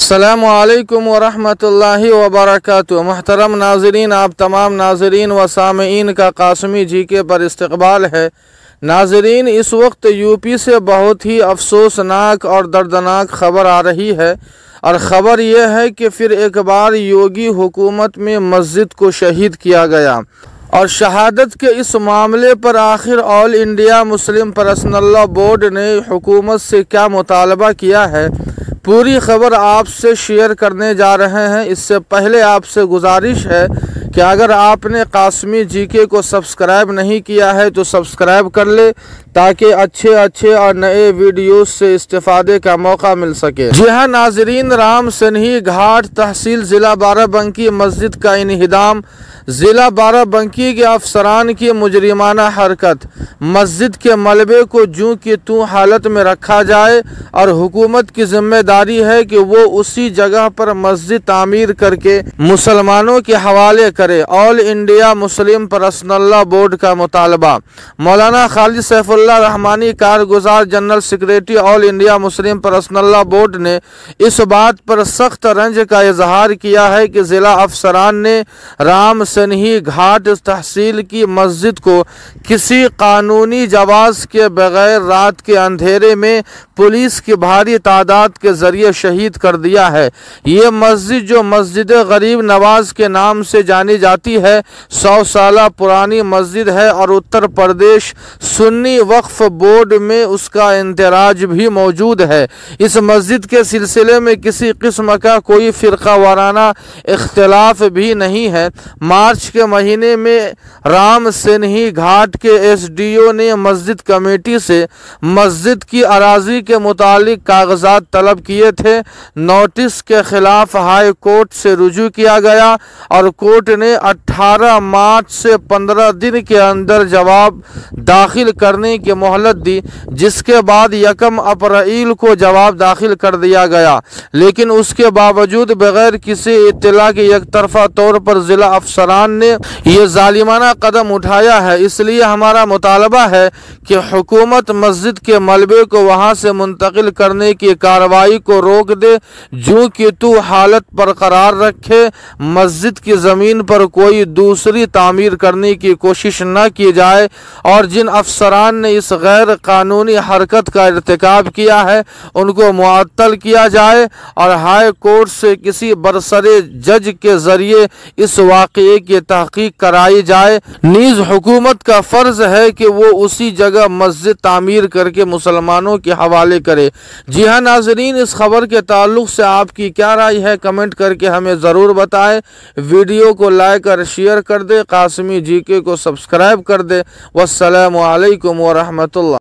अस्सलामुअलैकुम वरहमतुल्लाहि वबरकातुहू। मुहतरम नाज़रीन, आप तमाम नाज़रीन व सामीन का कासमी जीके पर इस्तकबाल है। नाज़रीन, इस वक्त यूपी से बहुत ही अफसोसनाक और दर्दनाक ख़बर आ रही है, और ख़बर यह है कि फिर एक बार योगी हुकूमत में मस्जिद को शहीद किया गया। और शहादत के इस मामले पर आखिर all India Muslim personal law board ने हुकूमत से क्या मुतालबा किया है, पूरी खबर आपसे शेयर करने जा रहे हैं। इससे पहले आपसे गुजारिश है कि अगर आपने कासमी जीके को सब्सक्राइब नहीं किया है तो सब्सक्राइब कर ले, ताकि अच्छे और नए वीडियोस से इस्तेफादे का मौका मिल सके। जी हाँ नाजरीन, राम सनही घाट तहसील ज़िला बाराबंकी मस्जिद का इन्हिदाम, ज़िला बाराबंकी के अफसरान की मुजरिमाना हरकत, मस्जिद के मलबे को जूं की तूं हालत में रखा जाए और हुकूमत की जिम्मेदारी है कि वो उसी जगह पर मस्जिद तामीर करके मुसलमानों के हवाले करे। All India Muslim personal law board का मुतालबा। मौलाना खालिद सैफुल्लाह रहमानी कारगुजार general secretary all India Muslim personal law board ने इस बात पर सख्त रंज का इजहार किया है कि ज़िला अफसरान ने राम सनही घाट तहसील की मस्जिद को किसी कानूनी जवाज़ के बगैर रात के अंधेरे में पुलिस की भारी तादाद के जरिए शहीद कर दिया है। ये मस्जिद, जो मस्जिद गरीब नवाज के नाम से जानी जाती है, 100 साल पुरानी मस्जिद है और उत्तर प्रदेश सुन्नी वक्फ बोर्ड में उसका इंदराज भी मौजूद है। इस मस्जिद के सिलसिले में किसी किस्म का कोई फ़िरका वाराना इख्तिलाफ भी नहीं है। मार्च के महीने में राम सनही घाट के एसडीओ ने मस्जिद कमेटी से मस्जिद की अराजी के मुतालिक कागजात तलब किए थे। नोटिस के खिलाफ हाई कोर्ट से रुजू किया गया और कोर्ट ने 18 मार्च से 15 दिन के अंदर जवाब दाखिल करने की मोहलत दी, जिसके बाद 1 अप्रैल को जवाब दाखिल कर दिया गया। लेकिन उसके बावजूद बगैर किसी इत्तला के एक तरफा तौर पर ज़िला अफसरान ने यह जालिमाना कदम उठाया है। इसलिए हमारा मुतालबा है कि हुकूमत मस्जिद के मलबे को वहां से मुंतकिल करने की कार्रवाई को रोक दे, जो कि तू हालत बरकरार रखे। मस्जिद की ज़मीन पर कोई दूसरी तामीर करने की कोशिश न की जाए, और जिन अफसरान ने इस गैर कानूनी हरकत का इर्तिकाब किया है उनको मुअत्तल किया जाए और हाई कोर्ट से किसी बरसरे जज के जरिए इस वाक़ये की तहकीक कराई जाए। नीज़ हुकूमत का फ़र्ज़ है कि वो उसी जगह मस्जिद तामीर करके मुसलमानों के हवाले करे। जी हाँ नाज़रीन, इस खबर के ताल्लुक़ से आपकी क्या राय है, कमेंट करके हमें ज़रूर बताएं। वीडियो को लाइक और शेयर कर दे, कासमी जीके को सब्सक्राइब कर दे। वस्सलामु अलैकुम वरहमतुल्लाह।